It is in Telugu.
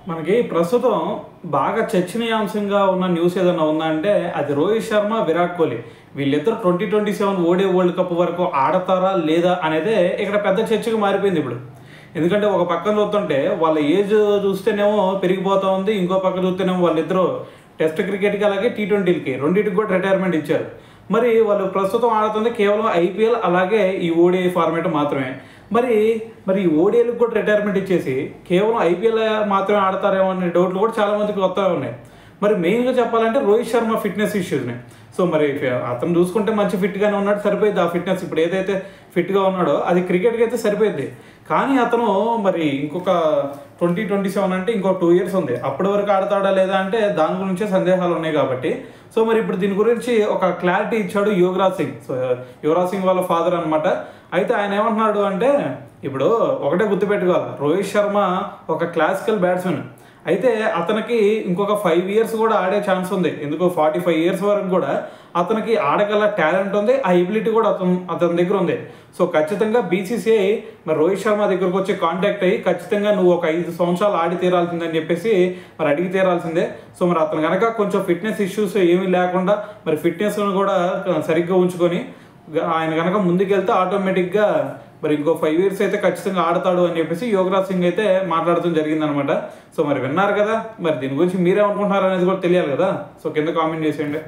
మనకి ప్రస్తుతం బాగా చర్చనీయాంశంగా ఉన్న న్యూస్ ఏదైనా ఉందా అంటే అది రోహిత్ శర్మ, విరాట్ కోహ్లీ వీళ్ళిద్దరు 2027 ఓడే వరల్డ్ కప్ వరకు ఆడతారా లేదా అనేదే ఇక్కడ పెద్ద చర్చగా మారిపోయింది ఇప్పుడు. ఎందుకంటే ఒక పక్కన చూస్తుంటే వాళ్ళ ఏజ్ చూస్తేనేమో పెరిగిపోతూ ఉంది, ఇంకో పక్క చూస్తేనేమో వాళ్ళిద్దరూ టెస్ట్ క్రికెట్కి అలాగే T20కి రెండింటికి కూడా రిటైర్మెంట్ ఇచ్చారు. మరి వాళ్ళు ప్రస్తుతం ఆడుతుంది కేవలం ఐపీఎల్ అలాగే ఈ ఓడిఐ ఫార్మేట్ మాత్రమే. మరి మరి ఈ ఓడిఐలకు కూడా రిటైర్మెంట్ ఇచ్చేసి కేవలం ఐపీఎల్ మాత్రమే ఆడతారేమో అనే డౌట్లు కూడా చాలామందికి వస్తూ ఉన్నాయి. మరి మెయిన్గా చెప్పాలంటే రోహిత్ శర్మ ఫిట్నెస్ ఇష్యూస్ని. సో మరి అతను చూసుకుంటే మంచి ఫిట్గానే ఉన్నాడు, సరిపోయింది ఆ ఫిట్నెస్. ఇప్పుడు ఏదైతే ఫిట్గా ఉన్నాడో అది క్రికెట్కి అయితే సరిపోయింది. కానీ అతను మరి ఇంకొక 2027 అంటే ఇంకో 2 years ఉంది, అప్పటి వరకు ఆడతాడా లేదా అంటే దాని గురించే సందేహాలు ఉన్నాయి కాబట్టి. సో మరి ఇప్పుడు దీని గురించి ఒక క్లారిటీ ఇచ్చాడు యువరాజ్ సింగ్. సో యువరాజ్ సింగ్ వాళ్ళ ఫాదర్ అనమాట. అయితే ఆయన ఏమంటున్నాడు అంటే ఇప్పుడు ఒకటే గుర్తుపెట్టుకోవాలి, రోహిత్ శర్మ ఒక క్లాసికల్ బ్యాట్స్మెన్. అయితే అతనికి ఇంకొక 5 years కూడా ఆడే ఛాన్స్ ఉంది. ఎందుకో 45 years వరకు కూడా అతనికి ఆడగల టాలెంట్ ఉంది, ఆ ఎబిలిటీ కూడా అతని దగ్గర ఉంది. సో ఖచ్చితంగా బీసీసీఐ మరి రోహిత్ శర్మ దగ్గరకు వచ్చి కాంటాక్ట్ అయ్యి ఖచ్చితంగా నువ్వు ఒక 5 సంవత్సరాలు ఆడి తీరాల్సిందని చెప్పేసి మరి అడిగి తీరాల్సిందే. సో మరి అతను కనుక కొంచెం ఫిట్నెస్ ఇష్యూస్ ఏమీ లేకుండా మరి ఫిట్నెస్ను కూడా సరిగ్గా ఉంచుకొని ఆయన కనుక ముందుకెళ్తే ఆటోమేటిక్గా మరి ఇంకో 5 years అయితే ఖచ్చితంగా ఆడతాడు అని చెప్పేసి యువరాజ్ సింగ్ అయితే మాట్లాడటం జరిగిందనమాట. సో మరి విన్నారు కదా, మరి దీని గురించి మీరేమనుకుంటున్నారు అనేది కూడా తెలియాలి కదా. సో కింద కామెంట్ చేసేయండి.